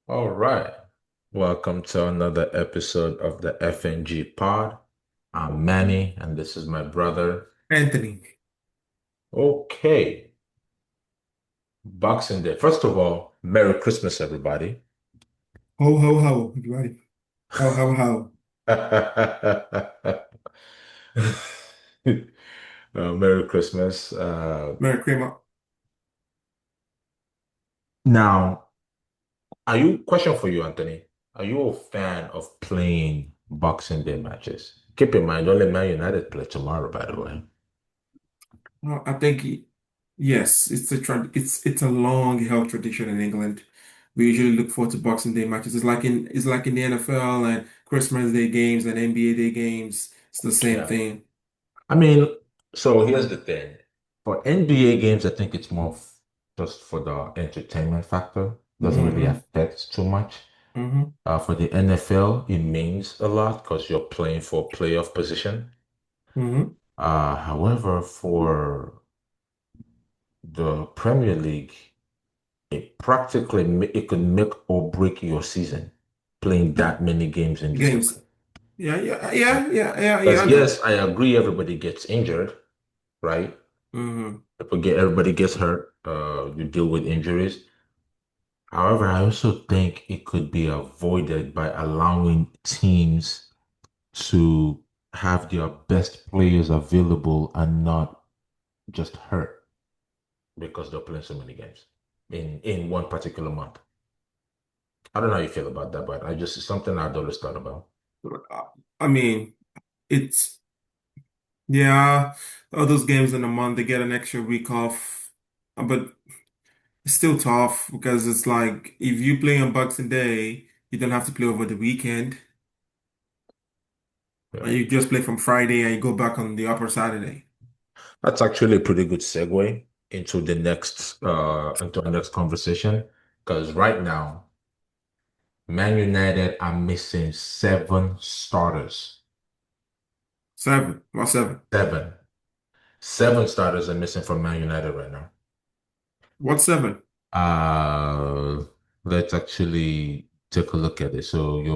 All right. Welcome to another episode of the FNG Pod. I'm Manny, and this is my brother. Anthony. Okay, Boxing Day. First of all, Merry Christmas, everybody. Ho, ho, ho, everybody. Ho, ho, ho. Merry Christmas. Merry Christmas. Now, question for you, Anthony. Are you a fan of playing Boxing Day matches? Keep in mind, only Man United play tomorrow, by the way. I think yes, it's a long held tradition in England. We usually look forward to Boxing Day matches. It's like in the NFL and Christmas Day games and NBA Day games. It's the same Yeah. thing. I mean, so here's the thing. For NBA games, I think it's more just for the entertainment factor. Doesn't really Mm-hmm. affect too much. Mm-hmm. For the NFL, it means a lot because you're playing for playoff position. Mm-hmm. However, for the Premier League, it could make or break your season playing that many games in December. Games. Yeah, yeah, yeah, yeah, yeah, yeah. Because I know. yes, I agree everybody gets injured, right? Mm-hmm. Everybody gets hurt. You deal with injuries. However, I also think it could be avoided by allowing teams to have their best players available and not just hurt because they're playing so many games in one particular month. I don't know how you feel about that, but it's something I'd always thought about. I mean, it's yeah. All those games in a month, they get an extra week off. But it's still tough because it's like if you play on Boxing Day, you don't have to play over the weekend. Yeah. And you just play from Friday and you go back on the upper Saturday. That's actually a pretty good segue into our next conversation. Because right now, Man United are missing seven starters. Seven. Well, seven. Seven. Seven starters are missing from Man United right now. What seven? Uh, let's actually take a look at it. So they're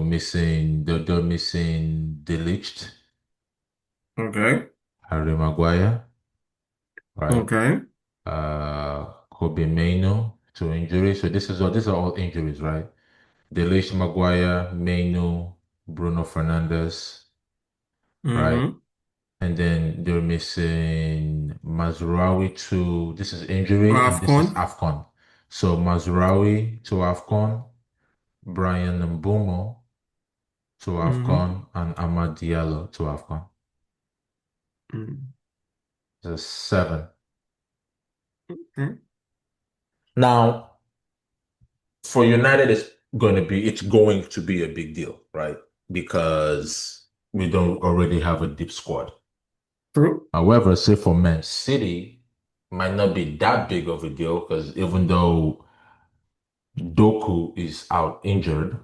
missing Delict, Okay. Harry Maguire, right? Okay. Kobe Mainoo to injury. So these are all injuries, right? Delict, Maguire, Mainoo, Bruno Fernandes, right? Mm-hmm. And then they're missing Mazraoui to this is injury and this is AFCON. AFCON. So Mazraoui to AFCON, Brian Mbumo to Mm-hmm. AFCON, and Amad Diallo to AFCON. Mm-hmm. So seven. Okay. Now, for United, it's going to be a big deal, right? Because we don't already have a deep squad. True. However, say for Man City, might not be that big of a deal because even though Doku is out injured.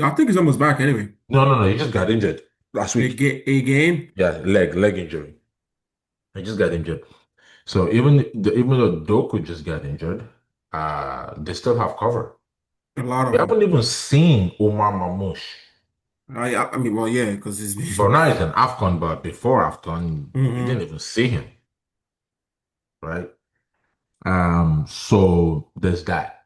I think it's almost back anyway. No, he just got injured last week. A game. Yeah, leg injury. He just got injured. So even though Doku just got injured, they still have cover. A lot We of them. haven't even seen Omar Mamouche. I mean, well, yeah, because it's But been. now he's an AFCON, but before AFCON, we didn't Mm-hmm. even see him, right? So there's that.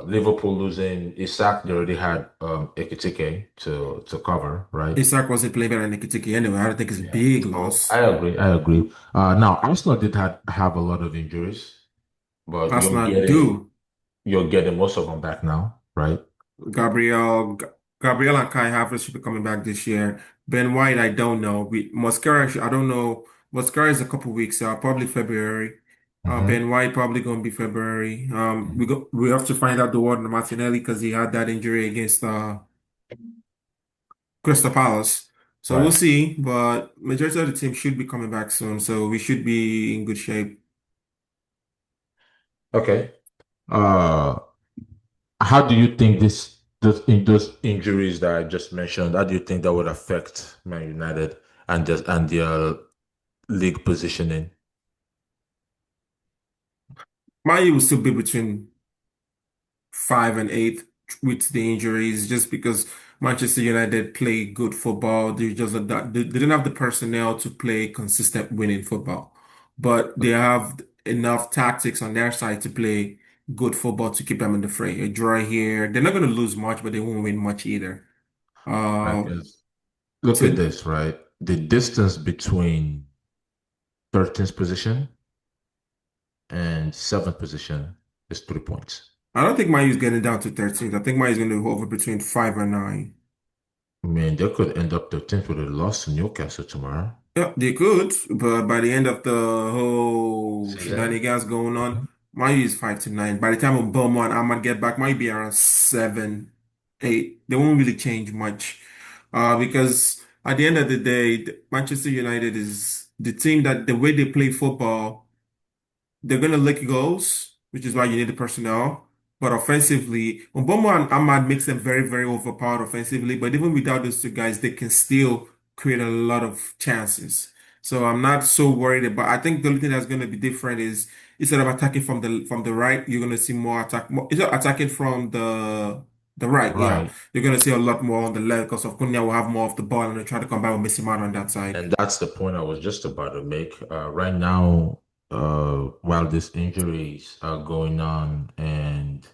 Liverpool losing Isak, they already had Ekitike to cover, right? Isak wasn't playing better than Nikitiki anyway. I don't think it's a Yeah. big So loss. I agree. I agree. Now Arsenal did have a lot of injuries, but Arsenal do. you're getting most of them back now, right? Gabriel, Gabriel and Kai Havertz should be coming back this year. Ben White, I don't know. I don't know. Mascara is a couple weeks out, probably February. Hmm. Ben White probably going to be February. We have to find out the word on Martinelli because he had that injury against Crystal Palace. So we'll Right. see. But majority of the team should be coming back soon, so we should be in good shape. Okay. Uh, how do you think those injuries that I just mentioned, how do you think that would affect Man United and their league positioning? My will still be between five and eight with the injuries, just because Manchester United play good football. They didn't have the personnel to play consistent winning football, but they have enough tactics on their side to play good football to keep them in the fray. A draw here, they're not going to lose much, but they won't win much either. Uh, Because look at so this, right? The distance between 13th position and seventh position is 3 points. I don't think Mayu is getting down to 13th. I think Mayu is going to hover between five and nine. I mean, they could end up 13th with a loss to Newcastle tomorrow. Yeah, they could, but by the end of the whole Season. shenanigans going on, Mhm. Mayu is five to nine. By the time Obama and Ahmad get back, might be around seven, eight. They won't really change much, because at the end of the day, Manchester United is the team that the way they play football. They're going to lick goals, which is why you need the personnel. But offensively, Mboma and Ahmad makes them very, very overpowered offensively. But even without those two guys, they can still create a lot of chances. So I'm not so worried about. I think the only thing that's going to be different is instead of attacking from the right, you're going to see more attack. More, instead of attacking from the right, yeah, Right. you're going to see a lot more on the left because of Cunha will have more of the ball and they try to combine with Messi on that side. And that's the point I was just about to make. Right now, while these injuries are going on and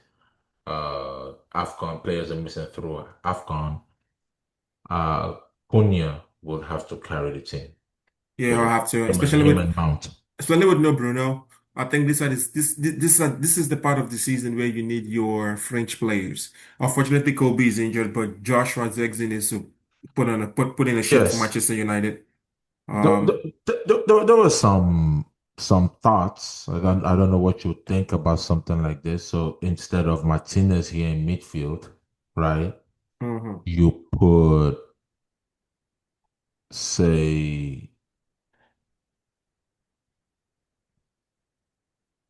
AFCON players are missing through AFCON, uh, Cunha will have to carry the team Yeah, I'll with have to, him and Mount. especially with no Bruno. I think this is the part of the season where you need your French players. Unfortunately, Kobe is injured, but Joshua Zexin is to put in a shift for Yes. Manchester United. There, there, Um, there were some thoughts. I don't know what you think about something like this. So instead of Martinez here in midfield, right? mhm. You put, say,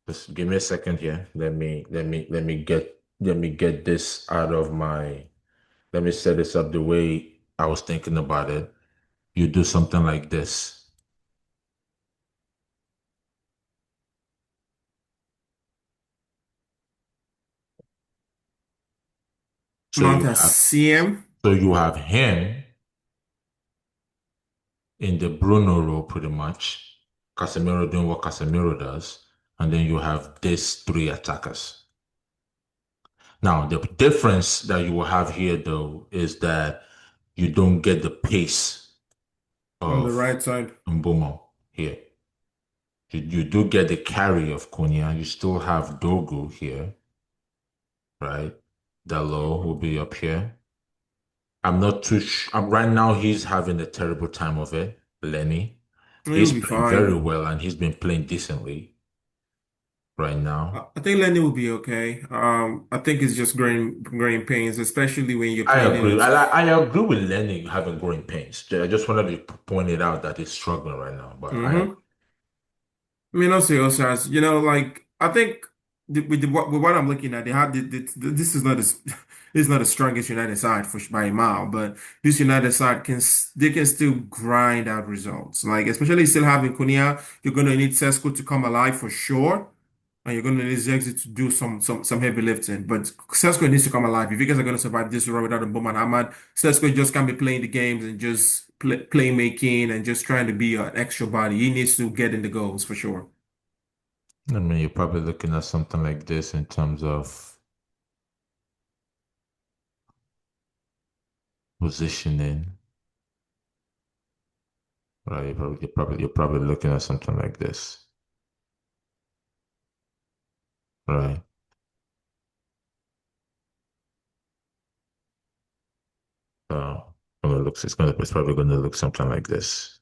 just give me a second here. Let me get this out of my. Let me set this up the way I was thinking about it. You do something like this. So Mount you has have CM so you have him in the Bruno role pretty much. Casemiro doing what Casemiro does, and then you have these three attackers. Now, the difference that you will have here, though, is that you don't get the pace on the of right side. Mbomo here. You do get the carry of Konya. You still have Dogu here, right? Dalo will be up here. I'm not too sure. Right now, he's having a terrible time of it. Lenny. He'll He's be playing very fine. well and he's been playing decently right now. I think Lenny will be okay. I think it's just growing pains, especially when you're I playing in agree. it. I agree with Lenny having growing pains. I just wanted to point it out that he's struggling right now, but I agree. I mean, also as you know, like I think with what I'm looking at, they had this is not as this is not the strongest United side for by a mile, but this United side they can still grind out results. Like especially still having Cunha, you're gonna need Sesko to come alive for sure, and you're gonna need Zexi to do some heavy lifting. But Sesko needs to come alive if you guys are gonna survive this run without Mboma Ahmad. Sesko just can't be playing the games and just playmaking and just trying to be an extra body. He needs to get in the goals for sure. I mean, you're probably looking at something like this in terms of positioning, right? You're probably looking at something like this, right? It's probably gonna look something like this.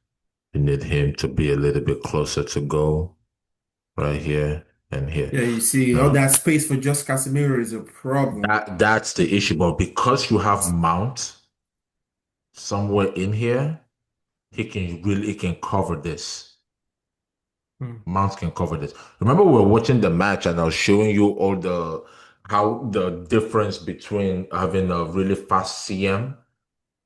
You need him to be a little bit closer to goal, right here and here. Yeah, you see, all Now, that space for just Casemiro is a problem. that's the issue. But because you have Mount somewhere in here, he can cover this. Hmm. Mount can cover this. Remember, we were watching the match and I was showing you all the how the difference between having a really fast CM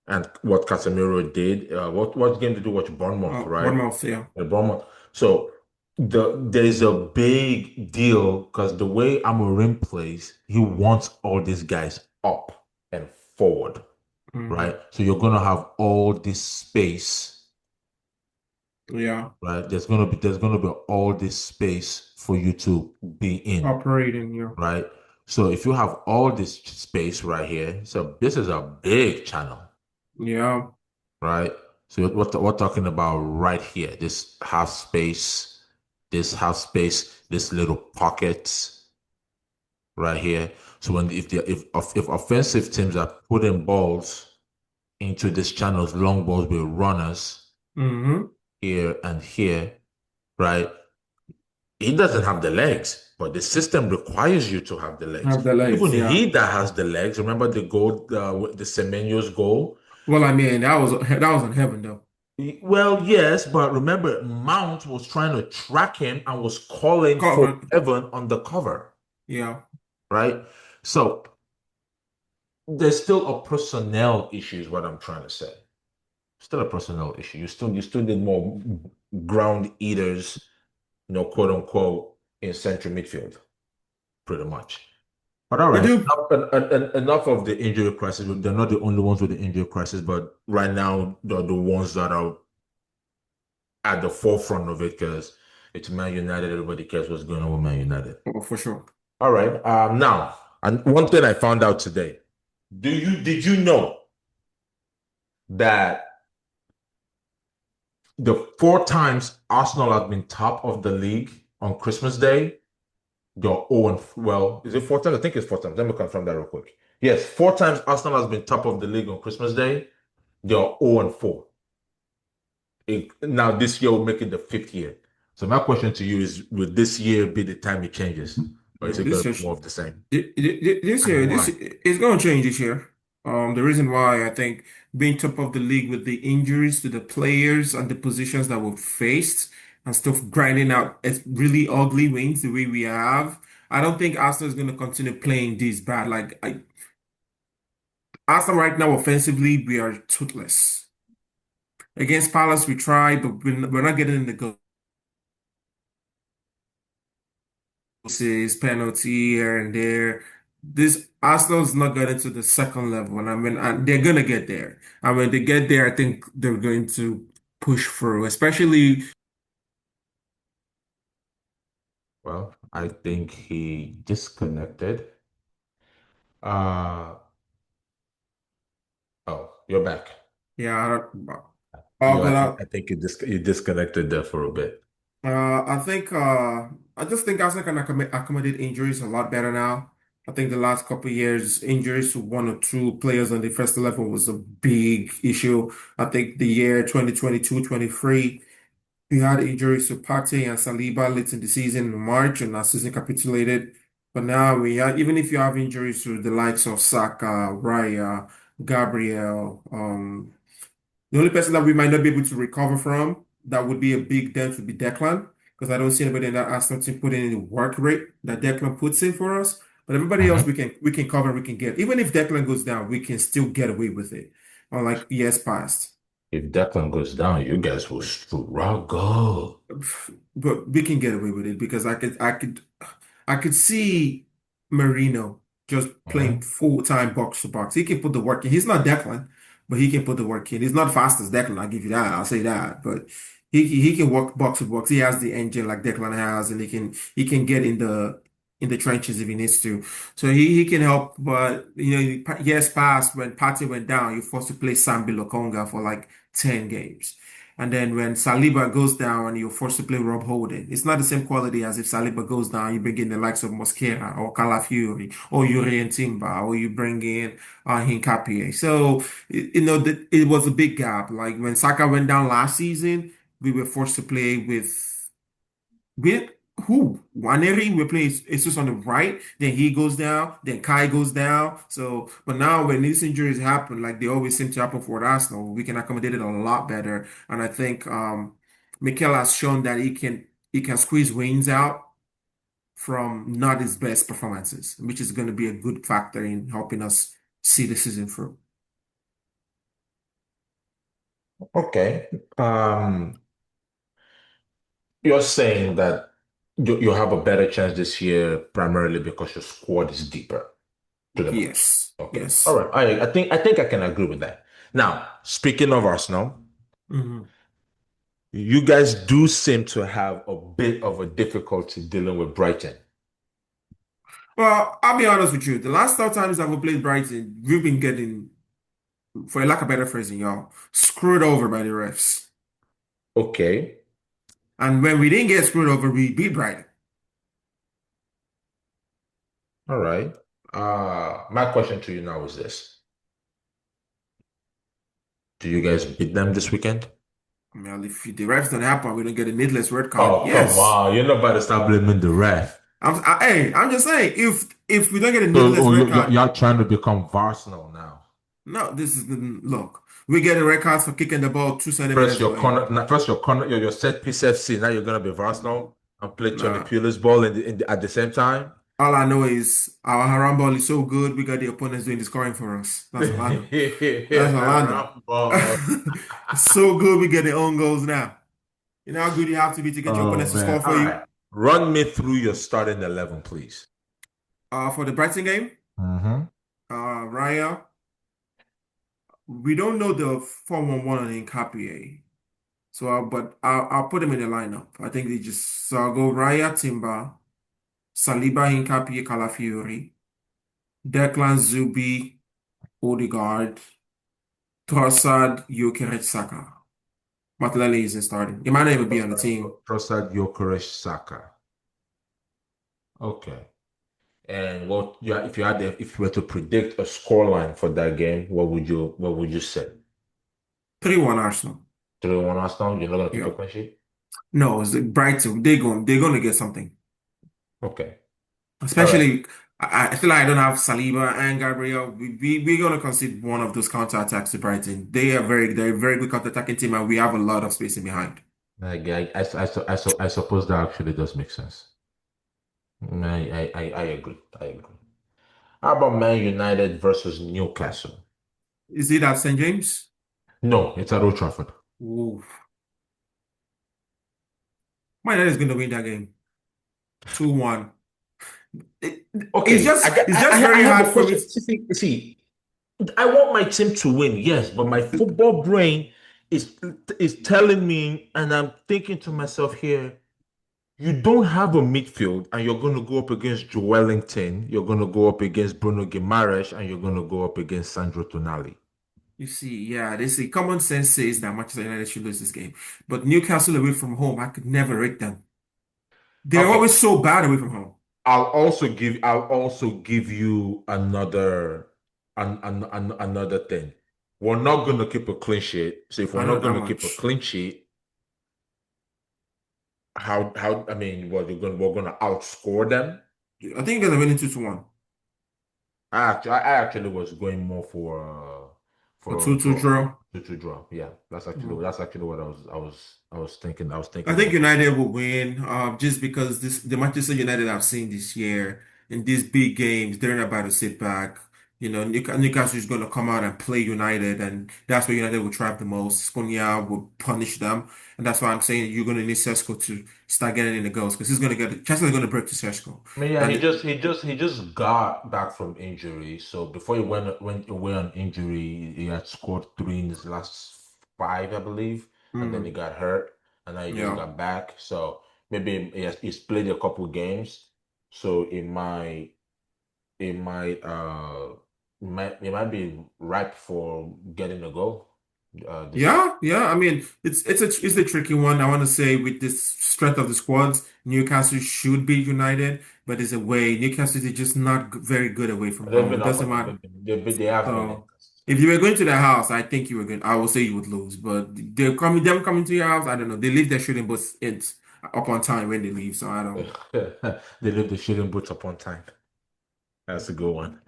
and what Casemiro did. What game did you watch? Bournemouth, right? Bournemouth, yeah. Bournemouth. So. there's a big deal because the way Amorim plays, he wants all these guys up and forward, Hmm. right? So you're gonna have all this space, Yeah. right? There's gonna be all this space for you to be in, Operating, yeah. right? So if you have all this space right here, so this is a big channel, Yeah. right? So we're talking about right here, this half space, this little pockets right here. So if offensive teams are putting balls into these channels, long balls with runners Hmm. here and here, right? He doesn't have the legs, but the system requires you to have the legs. Have the Even legs, yeah. he that has the legs, remember the goal, the Semenyo's goal? Well, I mean, that was in heaven though. Well, yes, but remember, Mount was trying to track him and was calling for Covered. Evan on the cover, Yeah. right? So there's still a personnel issue, is what I'm trying to say. Still a personnel issue. You still need more ground eaters, quote unquote, in central midfield, pretty much. But all I right, do. enough of the injury crisis. They're not the only ones with the injury crisis, but right now they're the ones that are at the forefront of it because it's Man United. Everybody cares what's going on with Man United. Oh, for sure. All right. Now, and one thing I found out today. Did you know that the four times Arsenal have been top of the league on Christmas Day, they're 0 and well, is it four times? I think it's four times. Let me confirm that real quick. Yes, four times Arsenal has been top of the league on Christmas Day. They're 0 and 4. Now this year will make it the fifth year. So my question to you is, will this year be the time it changes? Or is No, it going to be more of the same? this And year, this why? it's going to change this year. The reason why I think being top of the league with the injuries to the players and the positions that we've faced and stuff grinding out it's really ugly wins the way we have. I don't think Arsenal is going to continue playing this bad. Arsenal right now offensively we are toothless. Against Palace we tried, but we're not getting in the goal. Is penalty here and there. This Arsenal's not getting to the second level, and I mean, and they're gonna get there. And when they get there, I think they're going to push through, especially. Well, I think he disconnected. Uh oh, you're back. Yeah, You, but I think you disconnected there for a bit. I think I just think Arsenal can accommodate injuries a lot better now. I think the last couple of years, injuries to one or two players on the first 11 was a big issue. I think the year 2022-23. We had injuries to Partey and Saliba late in the season in March, and our season capitulated. But now even if you have injuries to the likes of Saka, Raya, Gabriel, the only person that we might not be able to recover from that would be a big dent would be Declan, because I don't see anybody in that Arsenal team putting in the work rate that Declan puts in for us. But everybody else Mhm. we can cover, we can get. Even if Declan goes down, we can still get away with it. Unlike years past. If Declan goes down, you guys will struggle. But we can get away with it because I could see Marino just playing Mhm. full-time box to box. He can put the work in. He's not Declan, but he can put the work in. He's not fast as Declan, I'll give you that. I'll say that. But he can work box to box. He has the engine like Declan has, and he can get in the trenches if he needs to. So he can help. But years past when Partey went down, you're forced to play Sambi Lokonga for like 10 games. And then when Saliba goes down and you're forced to play Rob Holding, it's not the same quality as if Saliba goes down, you bring in the likes of Mosquera or Calafiori or Yuri Timba or you bring in Hincapié. So, it was a big gap. Like when Saka went down last season, we were forced to play with who? Waneri, we play Jesus on the right, then he goes down, then Kai goes down. So, but now when these injuries happen, like they always seem to happen for Arsenal, we can accommodate it a lot better. And I think Mikel has shown that he can squeeze wins out from not his best performances, which is going to be a good factor in helping us see the season through. Okay. you're saying that you have a better chance this year primarily because your squad is deeper to the most. Yes, Okay. All yes. right. I think I can agree with that. Now, speaking of Arsenal, Mhm. you guys do seem to have a bit of a difficulty dealing with Brighton. Well, I'll be honest with you. The last 4 times that we played Brighton, we've been getting, for a lack of better phrasing, y'all, screwed over by the refs. Okay. And when we didn't get screwed over, we beat Brighton. All right. My question to you now is this. Do you guys beat them this weekend? I mean, if the refs don't happen, we don't get a needless red card. Oh, come Yes. on. You're not about to start blaming the ref. Hey, I'm just saying, if we don't get a So needless oh, red card, you're trying to become Arsenal now. no, this is the look. We get a red card for kicking the ball 2 centimeters away. First your corner, your set piece FC. Now you're gonna be Arsenal and play Tony Nah. Pulis ball at the same time. All I know is our haram ball is so good, we got the opponents doing the scoring for us. That's all I know. That's all I know. Rambo. It's so good we get the own goals now. You know how good you have to be to get your Oh opponents to man. score All for you? right. Run me through your starting 11, please. For the Brighton game, Mm-hmm. Raya, we don't know the 4-1-1 on Nkapie. So, I'll put him in the lineup. I think they just, so I'll go Raya, Timber, Saliba, Nkapie, Calafiori, Declan, Zubi, Odegaard, Trossard, Gyökeres, Saka. Martinelli isn't starting. He might not even be on the team. Trossard, Gyökeres, Saka. Okay. And if you were to predict a scoreline for that game, what would you say? 3-1 Arsenal. 3-1 Arsenal, you're not gonna keep a Yeah. clean sheet? No, it's Brighton. They're going to get something. Okay. All right. Especially, I feel like I don't have Saliba and Gabriel. We're going to concede one of those counter attacks to Brighton. They're a very good counter attacking team, and we have a lot of space in behind. I suppose that actually does make sense. I agree. I agree. How about Man United versus Newcastle? Is it at St. James? No, it's at Old Trafford. Ooh. Man United is going to win that game. 2-1. It, it's Okay, just it's just I very have hard a for me. question. See, I want my team to win, yes, but my football brain is is telling me, and I'm thinking to myself here, you don't have a midfield, and you're going to go up against Joe Wellington, you're going to go up against Bruno Guimaraes, and you're going to go up against Sandro Tonali. You see, yeah, they say common sense says that Manchester United should lose this game. But Newcastle away from home, I could never rate them. They're Okay, always so bad away from home. I'll also give you another thing. We're not going to keep a clean sheet. So if we're I know not that going to keep a much. clean sheet, how I mean, we're gonna outscore them. I think they're winning 2-1 I actually was going more or for a 2-2 draw. draw. To draw. Yeah, that's actually Mm. that's actually what I was thinking. I was I thinking think more. United will win, just because the Manchester United I've seen this year in these big games, they're not about to sit back. Newcastle is going to come out and play United, and that's where United will thrive the most. Sponia will punish them, and that's why I'm saying you're going to need Sesko to start getting in the goals because he's going to chances are going to break to Sesko, I mean, yeah, he and just he just he just got back from injury. So before he went away on injury, he had scored three in his last five, I believe, and then he mm, got hurt, and now he just yeah, got back. So maybe he's played a couple games, so it might be ripe for getting a goal this season. yeah. I mean, it's a tricky one. I want to say with this strength of the squads, Newcastle should be United, but there's a way Newcastle is just not very good away from They've home. been It up doesn't and matter. they have been So inconsistent. if you were going to their house, I think you were going. I will say you would lose, but them coming to your house, I don't know. They leave their shooting boots in up on time when they leave, so I don't. They leave the shooting boots upon time. That's a good one.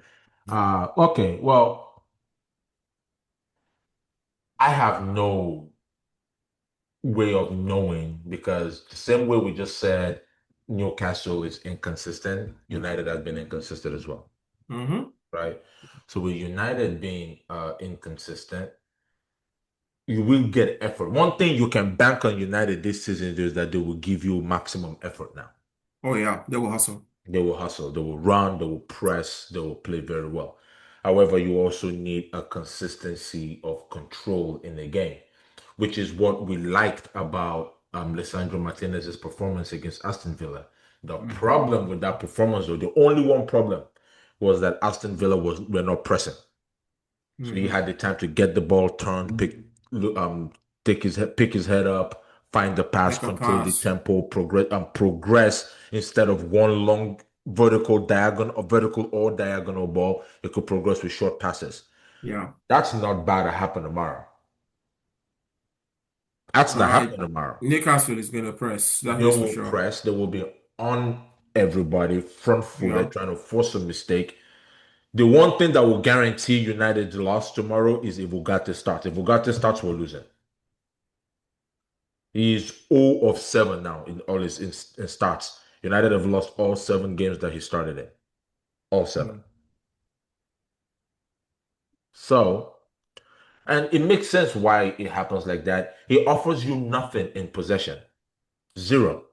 Okay. Well, I have no way of knowing because the same way we just said Newcastle is inconsistent, United has been inconsistent as well, Hmm. right? So with United being inconsistent, you will get effort. One thing you can bank on United this season is that they will give you maximum effort now. Oh yeah, they will hustle. They will hustle, they will run, they will press, they will play very well. However, you also need a consistency of control in the game, which is what we liked about Lisandro Martinez's performance against Aston Villa. The Hmm. problem with that performance, though, the only one problem was that Aston Villa were not pressing. So he Hmm. had the time to get the ball turned, pick his head up, find the pass, Make a control the pass. tempo, progress instead of one long vertical or diagonal ball. You could progress with short passes. Yeah. That's not bad to happen tomorrow. That's not Uh, happening tomorrow. Newcastle is gonna press. That They is for will sure. press. They will be on everybody, front footed, Yeah. trying to force a mistake. The one thing that will guarantee United's loss tomorrow is if Ugarte starts. If Ugarte starts, we're losing. He's 0 of 7 now in all his in starts. United have lost all 7 games that he started in. All seven. Mm. So, and it makes sense why it happens like that. He offers you nothing in possession. Zero.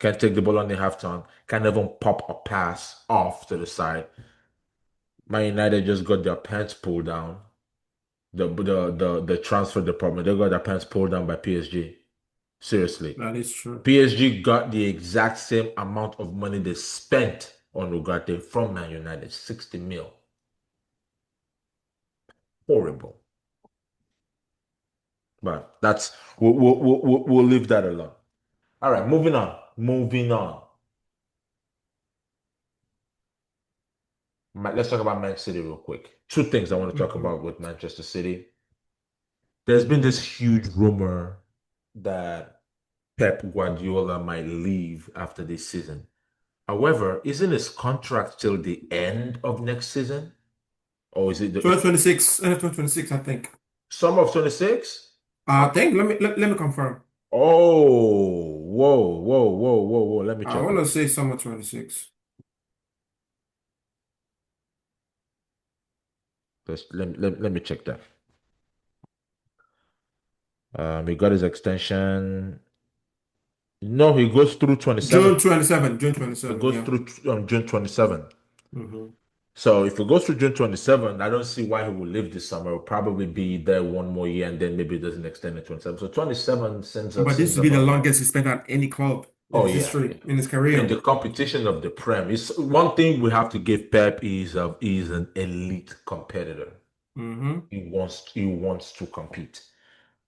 Can't take the ball on the half turn. Can't even pop a pass off to the side. Man United just got their pants pulled down. The transfer department, they got their pants pulled down by PSG. Seriously. That is true. PSG got the exact same amount of money they spent on Ugarte from Man United, 60 mil. Horrible. But we'll leave that alone. All right, moving on. Moving on. Let's talk about Man City real quick. Two things I want to talk Hmm. about with Manchester City. There's been this huge rumor that Pep Guardiola might leave after this season. However, isn't his contract till the end of next season? Or is it the 2026, 2026, I think. summer of 26? I think. Let me confirm. Oh, whoa. Let me I check want that. to say summer 26. Let me check that. He got his extension. No, he goes through 27. June 27. June It 27. goes Yeah. through June 27. Hmm. So if it goes through June 27, I don't see why he will leave this summer. He'll probably be there one more year and then maybe it doesn't extend to 27. So 27 But this seems will be the about right. longest he spent at any club in Oh his yeah, yeah. history, in his I mean, career. the competition of the Prem is one thing we have to give Pep is he's an elite competitor. Hmm. He wants to compete.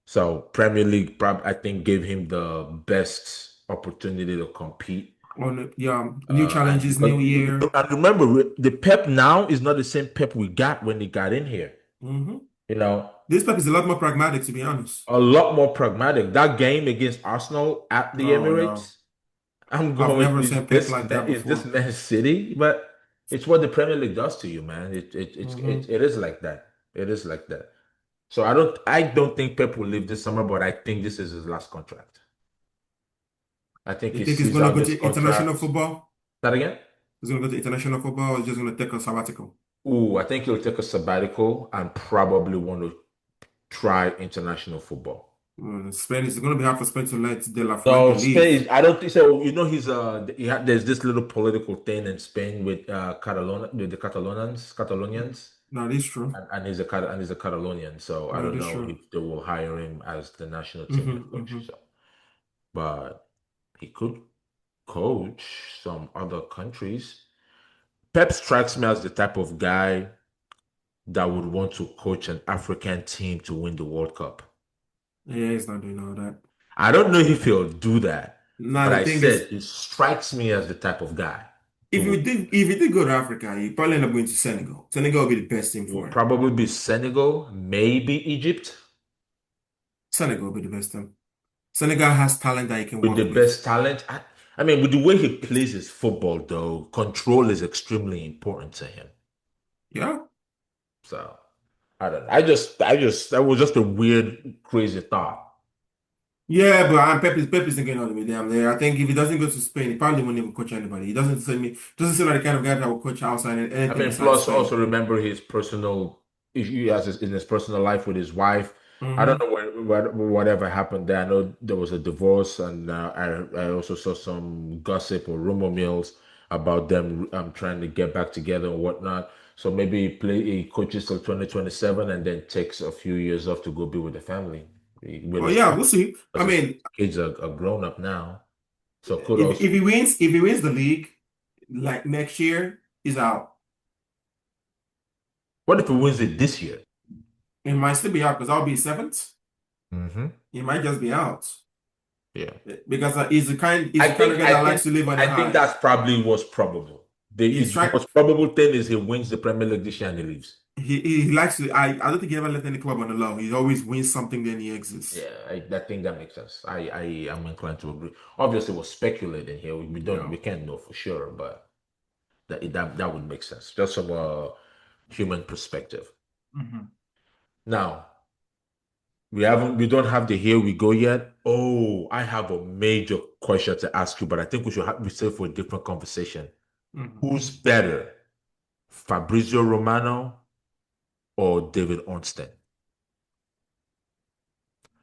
So Premier League, I think, gave him the best opportunity to compete. On yeah, new And challenges, because new year. and remember, the Pep now is not the same Pep we got when he got in here. Hmm. You know, This Pep is a lot more pragmatic, to be honest. a lot more pragmatic. That game against Arsenal at the Oh yeah, Emirates, I'm I've going, never seen Pep like that is this before. Man City? But it's what the Premier League does to you, man. Hmm. It is like that. It is like that. So I don't think Pep will leave this summer, but I think this is his last contract. I think You he think he's sees gonna out go this to international contract. football? That again? He's gonna go to international football, or he's just gonna take a sabbatical? Ooh, I think he'll take a sabbatical and probably want to try international football. Spain is gonna be hard for Spain to let De La Fuente No, leave. Spain. I don't think so. There's this little political thing in Spain with Catalonia, with the Catalonians, That is true. and he's a Catalonian. So I That don't is know true. if they will hire him as the national team head Hmm. coach. Hmm. So, but he could coach some other countries. Pep strikes me as the type of guy that would want to coach an African team to win the World Cup. Yeah, he's not doing all that. I don't know if he'll do that, Now but the I thing is, said it strikes me as the type of guy if who you did go to Africa, you probably end up going to Senegal. Senegal will be the best team will for it. probably be Senegal, maybe Egypt, Senegal will be the best team. Senegal has talent that you can with the work with. best talent. I mean, with the way he plays his football, though, control is extremely important to him. Yeah. So I don't know. That was just a weird, crazy thought. Yeah, but Pep isn't getting all the way down there. I think if he doesn't go to Spain, he probably won't even coach anybody. He doesn't seem like the kind of guy that will coach outside I anything mean, besides plus Spain. also remember his personal issue he has in his personal life with his wife. I don't Hmm. know whatever happened there. I know there was a divorce, and I also saw some gossip or rumor mills about them trying to get back together and whatnot. So maybe he coaches till 2027 and then takes a few years off to go be with the family, with Oh his yeah, kids. we'll see. I Because his mean, kids are grown up now. So if kudos. he wins the league like next year, he's out. What if he wins it this year? He might still be out because I'll be seventh. Hmm. He might just be out Yeah. because he's the kind of guy that likes to live on the I think high. that's probably what's probable. He's The trying. most probable thing is he wins the Premier League this year and he leaves. He likes to. I don't think he ever left any club on the low. He always wins something, then he exits. Yeah, I think that makes sense. I am inclined to agree. Obviously, we're speculating here. We Yeah. can't know for sure, but that would make sense just from a human perspective. Hmm. Now, we don't have the here we go yet. Oh, I have a major question to ask you, but I think we save for a different conversation. Hmm. Who's better, Fabrizio Romano or David Ornstein?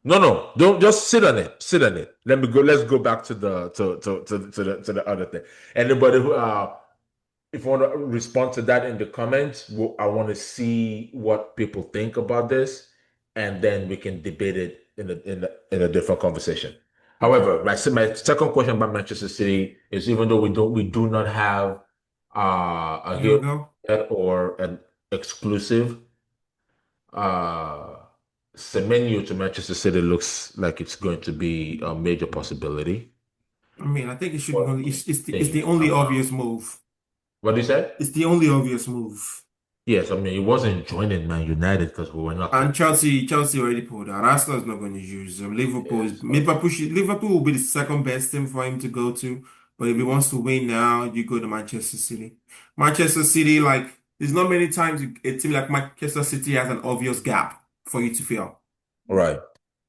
No, no, don't just sit on it. Sit on it. Let me go. Let's go back to the to the other thing. Anybody who if you want to respond to that in the comments, I want to see what people think about this, and then we can debate it in a different conversation. Okay. However, my second question about Manchester City is even though we do not have a Here we hero go. or an exclusive. Uh, Semenyo to Manchester City looks like it's going to be a major possibility. I mean, I think it should What go. do you It's the think only about obvious move. what do you say? It's the only obvious move. Yes, I mean, he wasn't joining Man United because we were not And competing. Chelsea already pulled out. Arsenal's not going to use him. Yeah, so Liverpool will be the second best team for him to go to. But if he wants to win now, you go to Manchester City. Manchester City, like, there's not many times a team like Manchester City has an obvious gap for you to fill. right.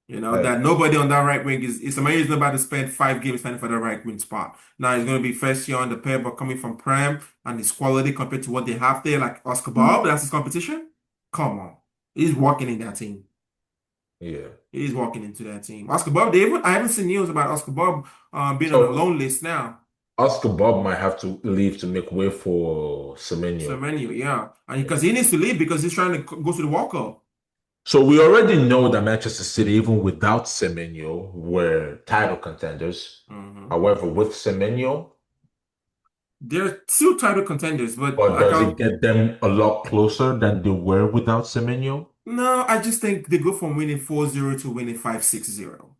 You know, I that agree. nobody on that right wing is somebody is not about to spend 5 games fighting for the right wing spot. Now he's going to be first year on the pair, but coming from Prem and his quality compared to what they have there, like Oscar Bob, that's his competition. Come on. He's walking in that team. Yeah. He's walking into that team. Oscar Bob, I haven't seen news about Oscar Bob being on a So loan list now. Oscar Bob might have to leave to make way for So Semenyo. many, yeah. And because Yeah. he needs to leave because he's trying to go to the World Cup. So we already know that Manchester City, even without Semenyo, were title contenders. Mhm. However, with Semenyo, They're two title contenders, but or like does it get them a lot closer than they were without Semenyo? no, I just think they go from winning 4-0 to winning 5-6-0.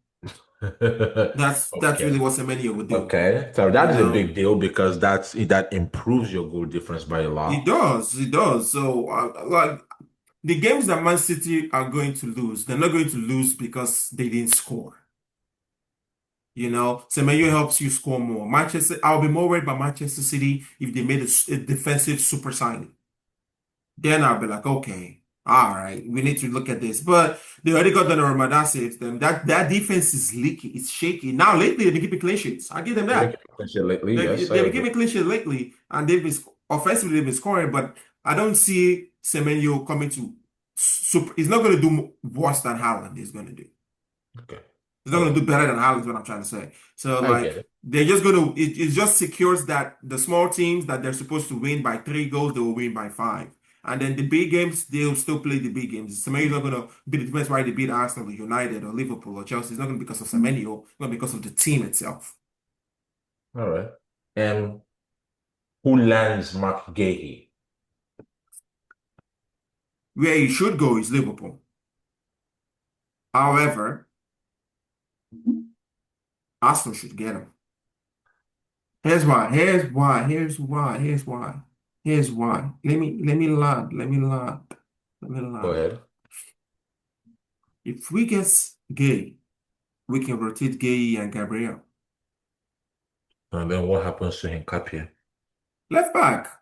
That's Okay. really what Semenyo would do. Okay. So You that is a know, big deal because that improves your goal difference by a he lot. does, he does. So, like the games that Man City are going to lose, they're not going to lose because they didn't score. You know, Semenyo helps you score more. I'll be more worried about Manchester City if they made a defensive super signing. Then I'll be like, okay, all right, we need to look at this. But they already got Donnarumma, that saves them. That defense is leaky, it's shaky. Now lately they've been keeping clean sheets. I give them They make that. it potential lately. They've, Yes, I they've been agree. keeping clean sheets lately, and offensively they've been scoring. But I don't see Semenyo coming to super. He's not going to do worse than Haaland is going to do. Okay. He's not All going right. to do better than Haaland is what I'm trying to say. So I like get it. they're just going to it just secures that the small teams that they're supposed to win by 3 goals, they will win by 5. And then the big games, they'll still play the big games. Semenyo's not going to be the defense why they beat Arsenal or United or Liverpool or Chelsea. It's not going to be because of Semenyo, it's going to be because of the team itself. All right. And who lands Mark Gahey? Where he should go is Liverpool. However, Arsenal should get him. Here's why. Here's why. Here's why. Here's why. Here's why. Let me land. Let me land. Let me Go land. ahead. If we get Gay, we can rotate Gay and Gabriel. And then what happens to Hincapie? Left back.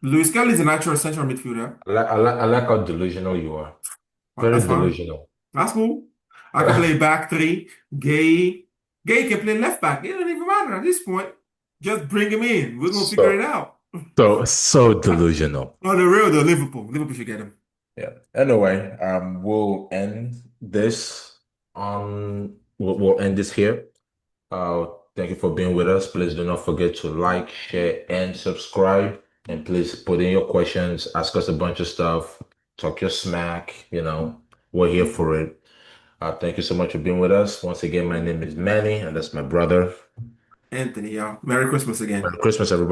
Luis Kelly is a natural central midfielder. I like how delusional you are. That's Very fine. delusional. That's cool. I can play back three. Gay can play left back. It doesn't even matter at this point. Just bring him in. We're gonna figure it So, out. so delusional. On the real though, Liverpool. Liverpool should get him. Yeah. Anyway, we'll end this here. Thank you for being with us. Please do not forget to like, share, and subscribe. And please put in your questions, ask us a bunch of stuff, talk your smack, we're here for it. Thank you so much for being with us. Once again, my name is Manny, and that's my brother. Anthony, Merry Christmas again. Merry Christmas, everybody.